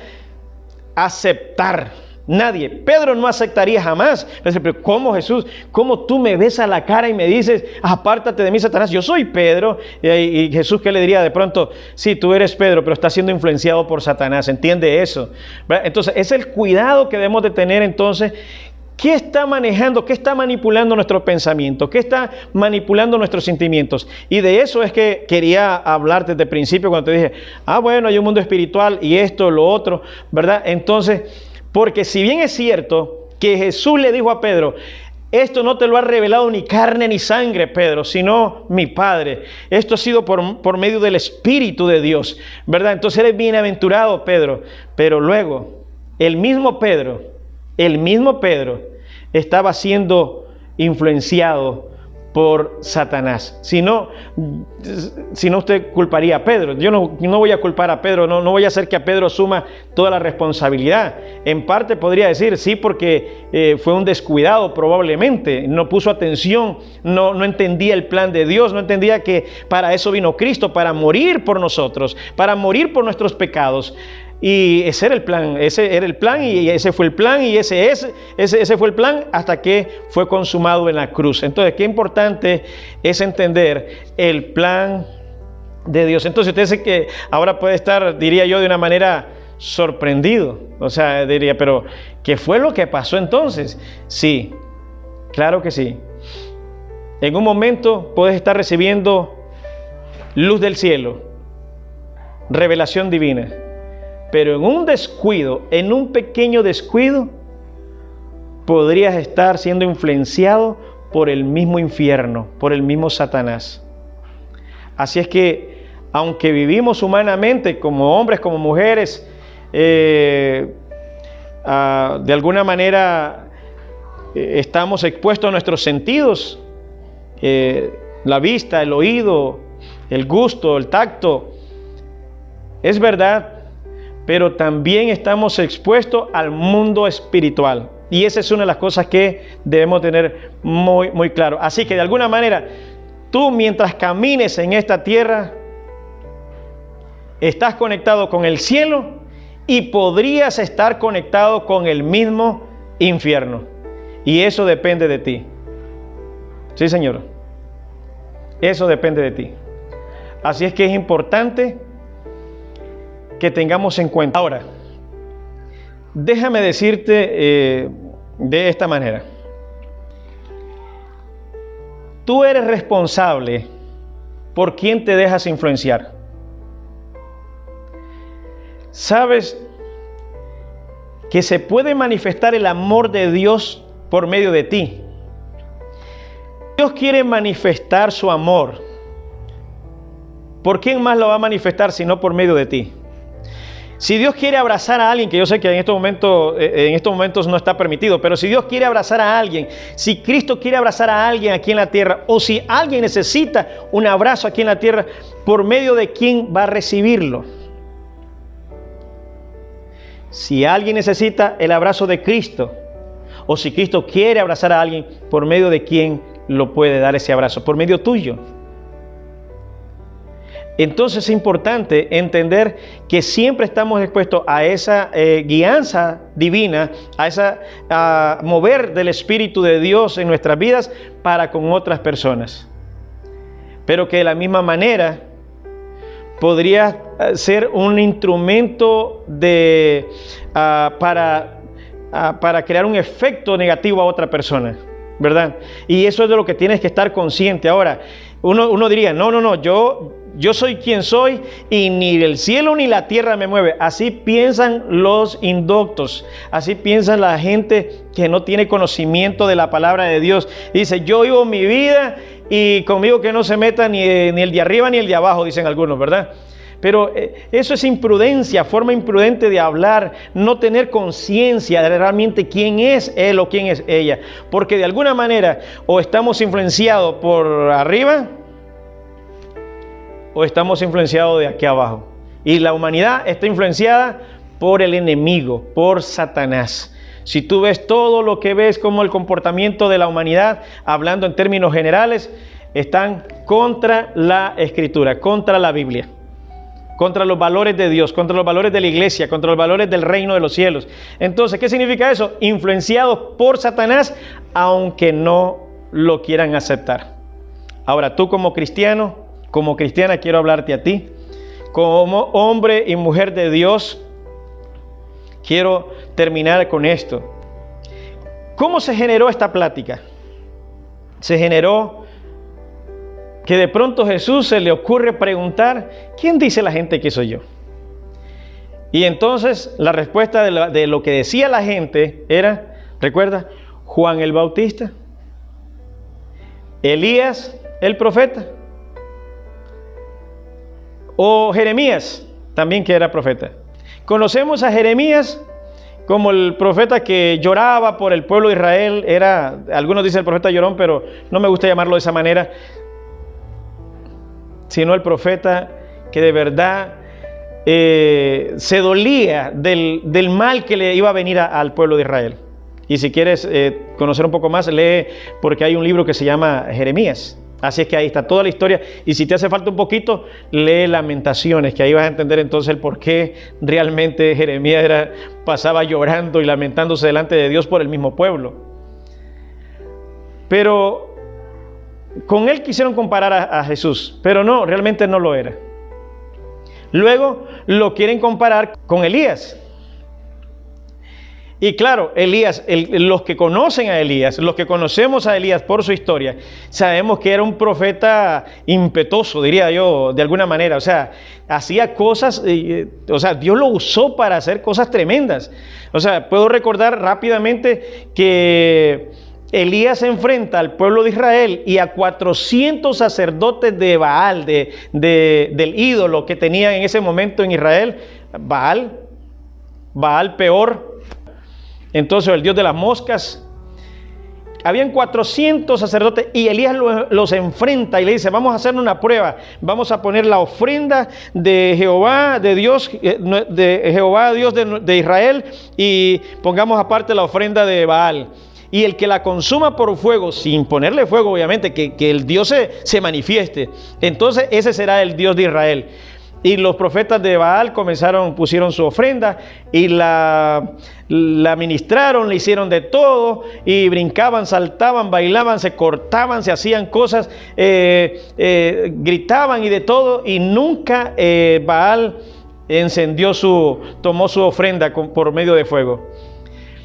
aceptar. Nadie. Pedro no aceptaría jamás. Pero ¿cómo, Jesús? ¿Cómo tú me ves a la cara y me dices, apártate de mí, Satanás? Yo soy Pedro. Y Jesús, ¿qué le diría de pronto? Sí, tú eres Pedro, pero estás siendo influenciado por Satanás. ¿Entiende eso? ¿Verdad? Entonces, es el cuidado que debemos de tener entonces. ¿Qué está manejando, qué está manipulando nuestro pensamiento? ¿Qué está manipulando nuestros sentimientos? Y de eso es que quería hablar desde el principio cuando te dije, bueno, hay un mundo espiritual y esto, lo otro, ¿verdad? Entonces, porque si bien es cierto que Jesús le dijo a Pedro, esto no te lo ha revelado ni carne ni sangre, Pedro, sino mi Padre. Esto ha sido por medio del Espíritu de Dios, ¿verdad? Entonces eres bienaventurado, Pedro. Pero luego, el mismo Pedro estaba siendo influenciado por Satanás. Si no usted culparía a Pedro. Yo no voy a culpar a Pedro, no voy a hacer que a Pedro asuma toda la responsabilidad. En parte podría decir, sí, porque fue un descuidado probablemente, no puso atención, no entendía el plan de Dios, no entendía que para eso vino Cristo, para morir por nosotros, para morir por nuestros pecados. Y ese era el plan, y ese fue el plan, y ese fue el plan hasta que fue consumado en la cruz. Entonces, qué importante es entender el plan de Dios. Entonces, usted dice que ahora puede estar, diría yo, de una manera sorprendido. O sea, diría, pero ¿qué fue lo que pasó entonces? Sí, claro que sí. En un momento puedes estar recibiendo luz del cielo, revelación divina. Pero en un descuido, en un pequeño descuido, podrías estar siendo influenciado por el mismo infierno, por el mismo Satanás. Así es que, aunque vivimos humanamente como hombres, como mujeres, de alguna manera estamos expuestos a nuestros sentidos, la vista, el oído, el gusto, el tacto. Es verdad. Pero también estamos expuestos al mundo espiritual. Y esa es una de las cosas que debemos tener muy, muy claro. Así que de alguna manera, tú mientras camines en esta tierra, estás conectado con el cielo y podrías estar conectado con el mismo infierno. Y eso depende de ti. Sí, Señor. Eso depende de ti. Así es que es importante que tengamos en cuenta. Ahora, déjame decirte de esta manera. Tú eres responsable por quién te dejas influenciar. ¿Sabes que se puede manifestar el amor de Dios por medio de ti? Dios quiere manifestar su amor, ¿por quién más lo va a manifestar sino por medio de ti? Si Dios quiere abrazar a alguien, que yo sé que en estos momentos no está permitido, pero si Dios quiere abrazar a alguien, si Cristo quiere abrazar a alguien aquí en la tierra, o si alguien necesita un abrazo aquí en la tierra, ¿por medio de quién va a recibirlo? Si alguien necesita el abrazo de Cristo, o si Cristo quiere abrazar a alguien, ¿por medio de quién lo puede dar ese abrazo? Por medio tuyo. Entonces es importante entender que siempre estamos expuestos a esa guianza divina, a mover del Espíritu de Dios en nuestras vidas para con otras personas. Pero que de la misma manera podría ser un instrumento para crear un efecto negativo a otra persona, ¿verdad? Y eso es de lo que tienes que estar consciente. Ahora, uno diría, no, yo soy quien soy y ni el cielo ni la tierra me mueve. Así piensan los indoctos, así piensan la gente que no tiene conocimiento de la palabra de Dios. Dice, yo vivo mi vida y conmigo que no se meta ni el de arriba ni el de abajo, dicen algunos, ¿verdad? Pero eso es imprudencia, forma imprudente de hablar, no tener conciencia de realmente quién es él o quién es ella. Porque de alguna manera o estamos influenciados por arriba o estamos influenciados de aquí abajo. Y la humanidad está influenciada por el enemigo, por Satanás. Si tú ves todo lo que ves como el comportamiento de la humanidad, hablando en términos generales, están contra la Escritura, contra la Biblia, contra los valores de Dios, contra los valores de la iglesia, contra los valores del reino de los cielos. Entonces, ¿qué significa eso? Influenciados por Satanás, aunque no lo quieran aceptar. Ahora, tú como cristiano, como cristiana, quiero hablarte a ti. Como hombre y mujer de Dios, quiero terminar con esto. ¿Cómo se generó esta plática? Se generó que de pronto a Jesús se le ocurre preguntar, ¿quién dice la gente que soy yo? Y entonces la respuesta de lo que decía la gente era, ¿recuerda? Juan el Bautista, Elías el profeta, o Jeremías, también que era profeta. Conocemos a Jeremías como el profeta que lloraba por el pueblo de Israel. Algunos dicen el profeta llorón, pero no me gusta llamarlo de esa manera, sino el profeta que de verdad se dolía del mal que le iba a venir al pueblo de Israel. Y si quieres conocer un poco más, lee, porque hay un libro que se llama Jeremías. Así es que ahí está toda la historia. Y si te hace falta un poquito, lee Lamentaciones, que ahí vas a entender entonces el por qué realmente Jeremías pasaba llorando y lamentándose delante de Dios por el mismo pueblo. Pero con él quisieron comparar a Jesús, pero no, realmente no lo era. Luego lo quieren comparar con Elías. Y claro, Elías, los que conocen a Elías, los que conocemos a Elías por su historia, sabemos que era un profeta impetuoso, diría yo, de alguna manera. O sea, hacía cosas, Dios lo usó para hacer cosas tremendas. O sea, puedo recordar rápidamente que Elías se enfrenta al pueblo de Israel y a 400 sacerdotes de Baal, del ídolo que tenían en ese momento en Israel. Baal peor. Entonces el dios de las moscas. Habían 400 sacerdotes y Elías los enfrenta y le dice, vamos a hacer una prueba, vamos a poner la ofrenda de Jehová, de Dios, de Jehová, Dios de Israel, y pongamos aparte la ofrenda de Baal. Y el que la consuma por fuego, sin ponerle fuego obviamente, que el Dios se manifieste, entonces ese será el Dios de Israel. Y los profetas de Baal pusieron su ofrenda y la ministraron, le hicieron de todo y brincaban, saltaban, bailaban, se cortaban, se hacían cosas, gritaban y de todo, y nunca Baal tomó su ofrenda por medio de fuego.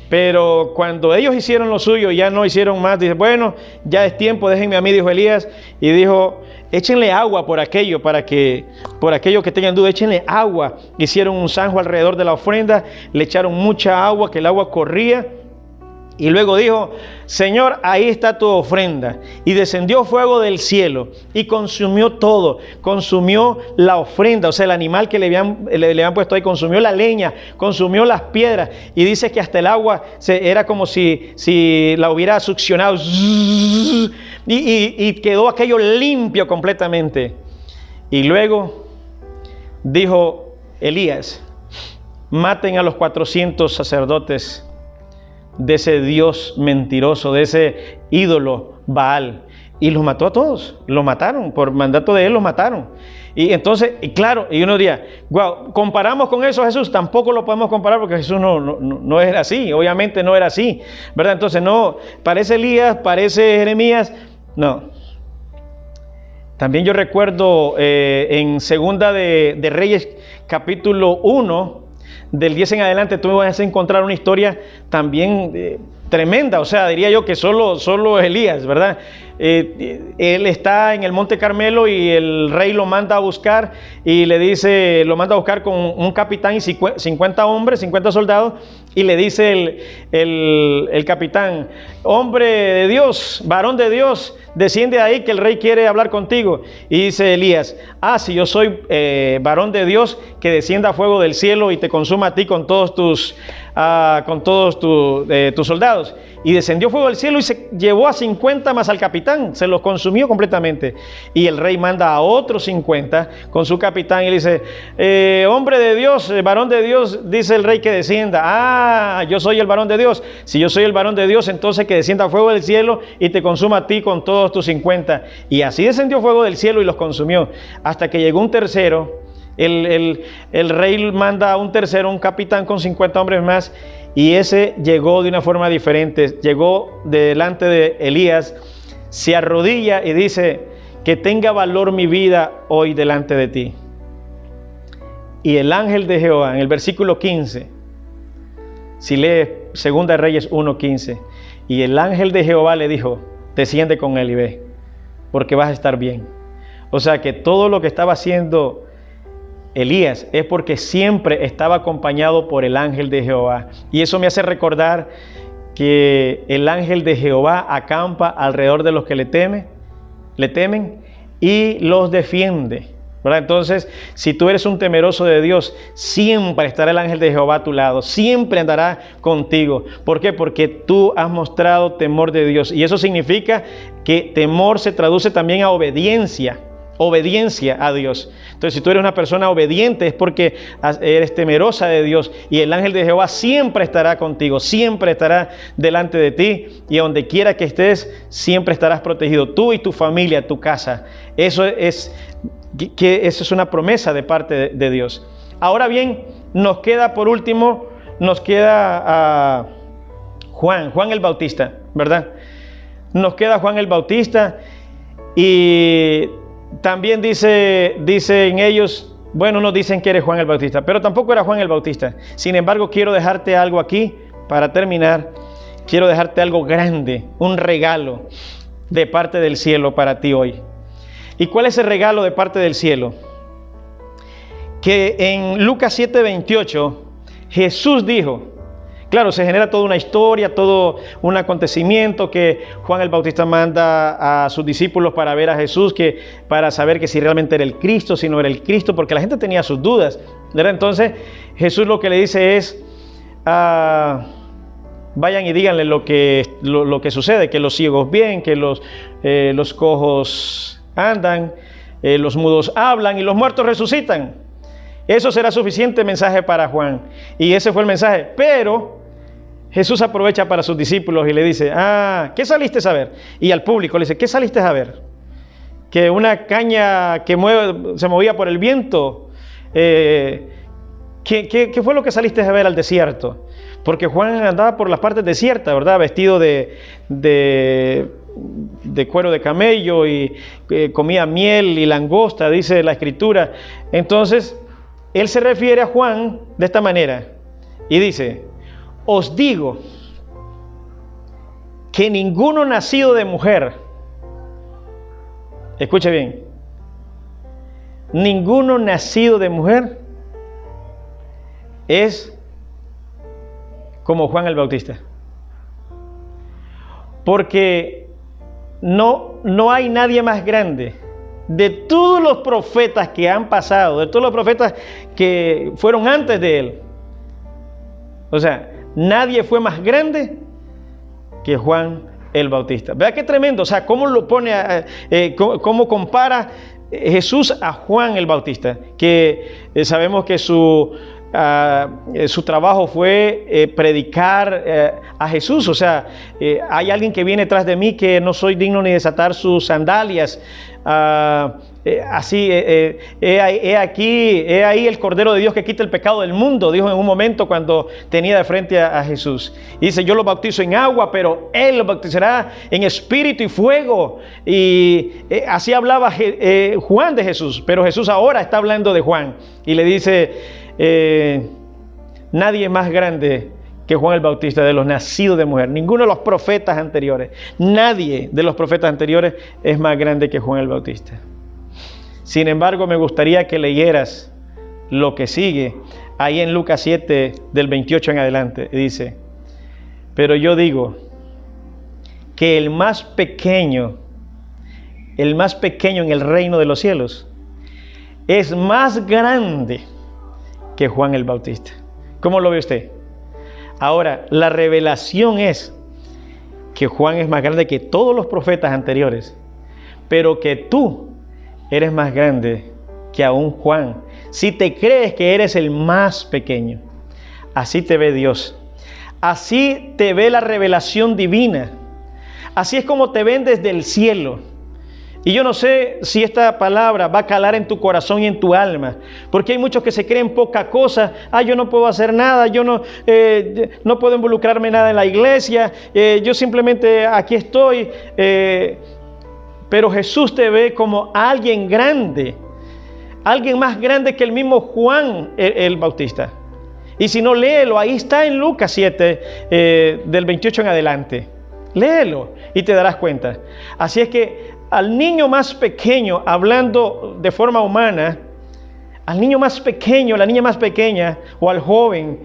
Pero cuando ellos hicieron lo suyo, ya no hicieron más. Dice, bueno, ya es tiempo, déjenme a mí, dijo Elías. Y dijo, échenle agua por aquello que tengan duda, échenle agua. Hicieron un zanjo alrededor de la ofrenda, le echaron mucha agua, que el agua corría. Y luego dijo: Señor, ahí está tu ofrenda. Y descendió fuego del cielo y consumió todo. Consumió la ofrenda, o sea, el animal que le habían puesto ahí. Consumió la leña, consumió las piedras. Y dice que hasta el agua era como si la hubiera succionado. Y quedó aquello limpio completamente. Y luego dijo Elías: maten a los 400 sacerdotes de ese Dios mentiroso, de ese ídolo Baal. Y los mató a todos, los mataron, por mandato de él los mataron. Y entonces, y claro, y uno diría: wow, ¿comparamos con eso a Jesús? Tampoco lo podemos comparar, porque Jesús no era así, obviamente no era así, ¿verdad? Entonces no, parece Elías, parece Jeremías, no. También yo recuerdo en Segunda de Reyes, capítulo 1, del 10 en adelante, tú me vas a encontrar una historia también tremenda, o sea, diría yo que solo Elías, ¿verdad? Él está en el Monte Carmelo y el rey lo manda a buscar y le dice, lo manda a buscar con un capitán y 50 hombres, 50 soldados, y le dice el capitán: hombre de Dios, varón de Dios, desciende ahí que el rey quiere hablar contigo. Y dice Elías: si yo soy varón de Dios, que descienda fuego del cielo y te consuma a ti con todos tus soldados. Y descendió fuego del cielo y se llevó a 50 más al capitán, se los consumió completamente. Y el rey manda a otros 50 con su capitán y le dice: hombre de Dios, varón de Dios, dice el rey que descienda. Yo soy el varón de Dios. Si yo soy el varón de Dios, entonces que descienda fuego del cielo y te consuma a ti con todos tus 50. Y así descendió fuego del cielo y los consumió, hasta que llegó un tercero. El rey manda a un tercero, un capitán con 50 hombres más, y ese llegó de una forma diferente. Llegó delante de Elías, se arrodilla y dice: que tenga valor mi vida hoy delante de ti. Y el ángel de Jehová, en el versículo 15, si lees 2 Reyes 1:15, y el ángel de Jehová le dijo: desciende con él y ve, porque vas a estar bien. O sea que todo lo que estaba haciendo Elías es porque siempre estaba acompañado por el ángel de Jehová. Y eso me hace recordar que el ángel de Jehová acampa alrededor de los que le temen y los defiende, ¿verdad? Entonces, si tú eres un temeroso de Dios, siempre estará el ángel de Jehová a tu lado, siempre andará contigo. ¿Por qué? Porque tú has mostrado temor de Dios. Y eso significa que temor se traduce también a obediencia a Dios. Entonces, si tú eres una persona obediente, es porque eres temerosa de Dios, y el ángel de Jehová siempre estará contigo, siempre estará delante de ti, y donde quiera que estés, siempre estarás protegido, tú y tu familia, tu casa. Eso es una promesa de parte de Dios. Ahora bien, nos queda por último, a Juan el Bautista, ¿verdad? Nos queda Juan el Bautista, y también dicen ellos, bueno, no dicen que eres Juan el Bautista, pero tampoco era Juan el Bautista. Sin embargo, quiero dejarte algo aquí para terminar. Quiero dejarte algo grande, un regalo de parte del cielo para ti hoy. ¿Y cuál es el regalo de parte del cielo? Que en Lucas 7:28 Jesús dijo, claro, se genera toda una historia, todo un acontecimiento, que Juan el Bautista manda a sus discípulos para ver a Jesús, para saber que si realmente era el Cristo, si no era el Cristo, porque la gente tenía sus dudas, ¿verdad? Entonces Jesús lo que le dice es: vayan y díganle lo que sucede, que los ciegos ven, que los cojos andan, los mudos hablan y los muertos resucitan. Eso será suficiente mensaje para Juan. Y ese fue el mensaje. Pero Jesús aprovecha para sus discípulos y le dice: ¿qué saliste a ver? Y al público le dice: ¿qué saliste a ver? Que una caña que se movía por el viento. ¿Qué fue lo que saliste a ver al desierto? Porque Juan andaba por las partes desiertas, ¿verdad? Vestido de cuero de camello y comía miel y langosta, dice la Escritura. Entonces, él se refiere a Juan de esta manera y dice: os digo que ninguno nacido de mujer, escuche bien, ninguno nacido de mujer es como Juan el Bautista. porque no hay nadie más grande. De todos los profetas que han pasado, de todos los profetas que fueron antes de él, o sea, nadie fue más grande que Juan el Bautista. Vea qué tremendo, o sea, cómo lo pone, cómo compara Jesús a Juan el Bautista, que sabemos que su trabajo fue predicar a Jesús. O sea, hay alguien que viene tras de mí que no soy digno ni desatar sus sandalias. He ahí el Cordero de Dios que quita el pecado del mundo, dijo en un momento cuando tenía de frente a Jesús. Y dice, yo lo bautizo en agua, pero Él lo bautizará en espíritu y fuego. Y así hablaba Juan de Jesús, pero Jesús ahora está hablando de Juan y le dice, nadie más grande que Juan el Bautista, de los nacidos de mujer. Ninguno de los profetas anteriores, nadie de los profetas anteriores es más grande que Juan el Bautista. Sin embargo, me gustaría que leyeras lo que sigue ahí en Lucas 7, del 28 en adelante. Dice, pero yo digo que el más pequeño en el reino de los cielos es más grande que Juan el Bautista. ¿Cómo lo ve usted? Ahora, la revelación es que Juan es más grande que todos los profetas anteriores, pero que tú eres más grande que aún Juan, si te crees que eres el más pequeño. Así te ve Dios, así te ve la revelación divina, así es como te ven desde el cielo. Y yo no sé si esta palabra va a calar en tu corazón y en tu alma, porque hay muchos que se creen poca cosa. Yo no puedo hacer nada, yo no puedo involucrarme nada en la iglesia, yo simplemente aquí estoy. Pero Jesús te ve como alguien grande, alguien más grande que el mismo Juan el Bautista. Y si no, léelo, ahí está en Lucas 7, del 28 en adelante. Léelo y te darás cuenta. Así es que al niño más pequeño, hablando de forma humana, al niño más pequeño, la niña más pequeña, o al joven,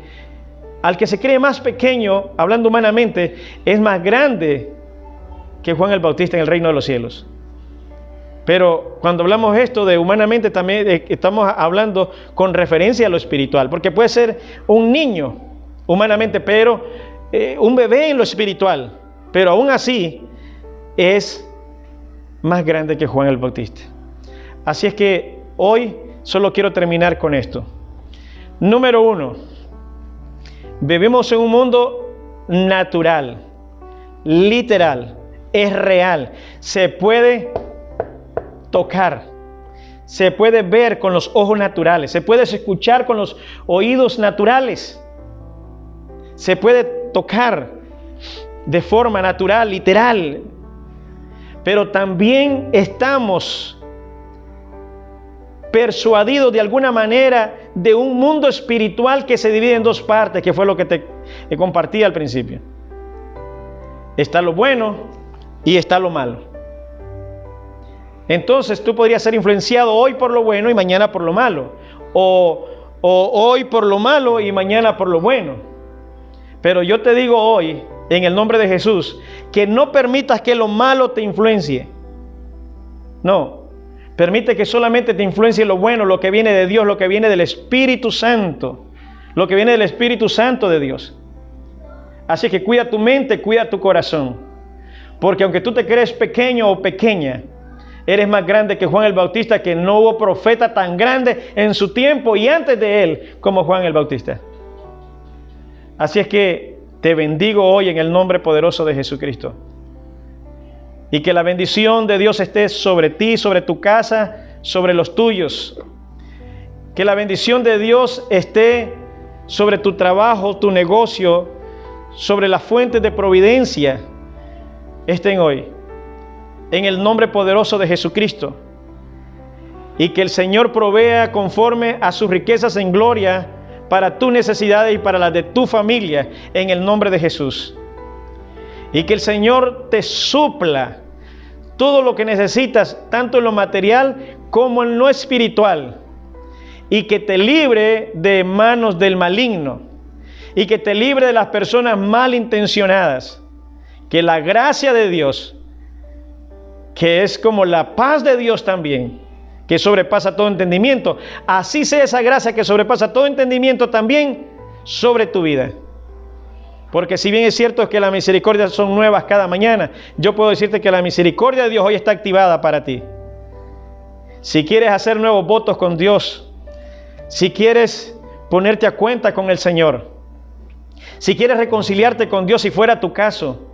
al que se cree más pequeño, hablando humanamente, es más grande que Juan el Bautista en el reino de los cielos. Pero cuando hablamos esto de humanamente, también estamos hablando con referencia a lo espiritual, porque puede ser un niño humanamente, pero un bebé en lo espiritual, pero aún así es más grande que Juan el Bautista. Así es que hoy solo quiero terminar con esto. Número 1, vivimos en un mundo natural, literal, es real, se puede tocar, se puede ver con los ojos naturales, se puede escuchar con los oídos naturales, se puede tocar de forma natural, literal. Pero también estamos persuadidos de alguna manera de un mundo espiritual que se divide en dos partes, que fue lo que te compartí al principio. Está lo bueno y está lo malo. Entonces tú podrías ser influenciado hoy por lo bueno y mañana por lo malo, o hoy por lo malo y mañana por lo bueno. Pero yo te digo hoy, en el nombre de Jesús, que no permitas que lo malo te influencie. No, permite que solamente te influencie lo bueno, lo que viene de Dios, lo que viene del Espíritu Santo, lo que viene del Espíritu Santo de Dios. Así que cuida tu mente, cuida tu corazón, porque aunque tú te crees pequeño o pequeña, eres más grande que Juan el Bautista, que no hubo profeta tan grande en su tiempo y antes de él como Juan el Bautista. Así es que te bendigo hoy en el nombre poderoso de Jesucristo. Y que la bendición de Dios esté sobre ti, sobre tu casa, sobre los tuyos. Que la bendición de Dios esté sobre tu trabajo, tu negocio, sobre las fuentes de providencia. Estén hoy, en el nombre poderoso de Jesucristo. Y que el Señor provea conforme a sus riquezas en gloria para tus necesidades y para las de tu familia, en el nombre de Jesús. Y que el Señor te supla todo lo que necesitas, tanto en lo material como en lo espiritual. Y que te libre de manos del maligno. Y que te libre de las personas malintencionadas que la gracia de Dios, que es como la paz de Dios también, que sobrepasa todo entendimiento, así sea esa gracia que sobrepasa todo entendimiento también sobre tu vida. Porque si bien es cierto que las misericordias son nuevas cada mañana, yo puedo decirte que la misericordia de Dios hoy está activada para ti. Si quieres hacer nuevos votos con Dios, si quieres ponerte a cuenta con el Señor, si quieres reconciliarte con Dios, si fuera tu caso,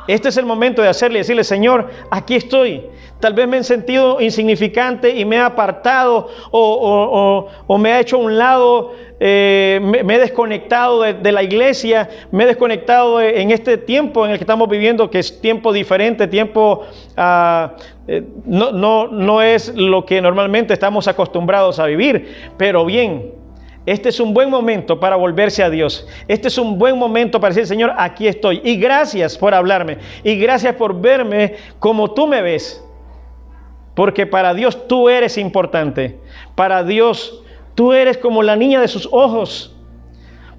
este es el momento de hacerle y decirle: Señor, aquí estoy. Tal vez me he sentido insignificante y me he apartado o me he hecho a un lado, me he desconectado de la iglesia, me he desconectado en este tiempo en el que estamos viviendo, que es tiempo diferente, tiempo no es lo que normalmente estamos acostumbrados a vivir, pero bien. Este es un buen momento para volverse a Dios. Este es un buen momento para decir: Señor, aquí estoy. Y gracias por hablarme. Y gracias por verme como tú me ves. Porque para Dios tú eres importante. Para Dios tú eres como la niña de sus ojos.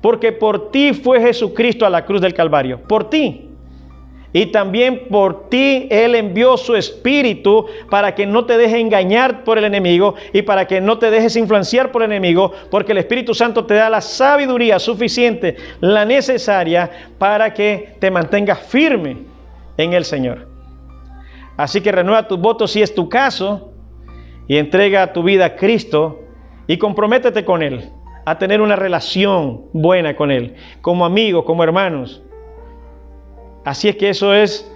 Porque por ti fue Jesucristo a la cruz del Calvario. Por ti. Y también por ti Él envió su Espíritu para que no te dejes engañar por el enemigo y para que no te dejes influenciar por el enemigo, porque el Espíritu Santo te da la sabiduría suficiente, la necesaria para que te mantengas firme en el Señor. Así que renueva tus votos si es tu caso y entrega tu vida a Cristo y comprométete con Él a tener una relación buena con Él, como amigos, como hermanos. Así es que eso es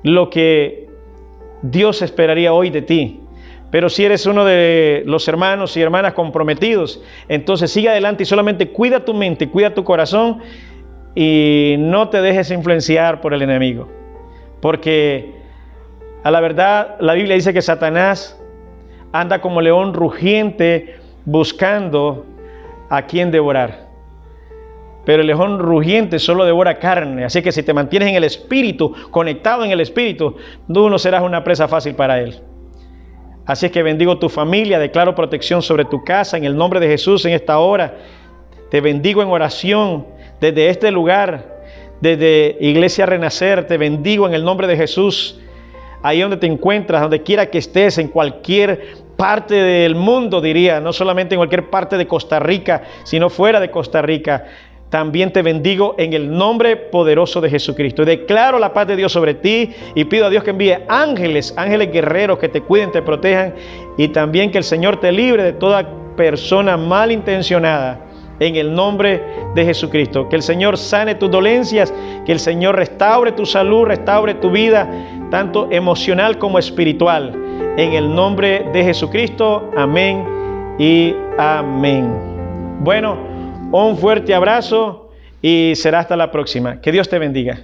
lo que Dios esperaría hoy de ti. Pero si eres uno de los hermanos y hermanas comprometidos, entonces sigue adelante y solamente cuida tu mente, cuida tu corazón y no te dejes influenciar por el enemigo. Porque a la verdad la Biblia dice que Satanás anda como león rugiente buscando a quien devorar. Pero el león rugiente solo devora carne. Así que si te mantienes en el Espíritu, conectado en el Espíritu, tú no serás una presa fácil para él. Así es que bendigo tu familia, declaro protección sobre tu casa en el nombre de Jesús en esta hora. Te bendigo en oración desde este lugar, desde Iglesia Renacer. Te bendigo en el nombre de Jesús. Ahí donde te encuentras, donde quiera que estés, en cualquier parte del mundo, diría, no solamente en cualquier parte de Costa Rica, sino fuera de Costa Rica. También te bendigo en el nombre poderoso de Jesucristo. Declaro la paz de Dios sobre ti y pido a Dios que envíe ángeles guerreros que te cuiden, te protejan y también que el Señor te libre de toda persona malintencionada en el nombre de Jesucristo. Que el Señor sane tus dolencias, que el Señor restaure tu salud, restaure tu vida, tanto emocional como espiritual. En el nombre de Jesucristo. Amén y amén. Bueno, un fuerte abrazo y será hasta la próxima. Que Dios te bendiga.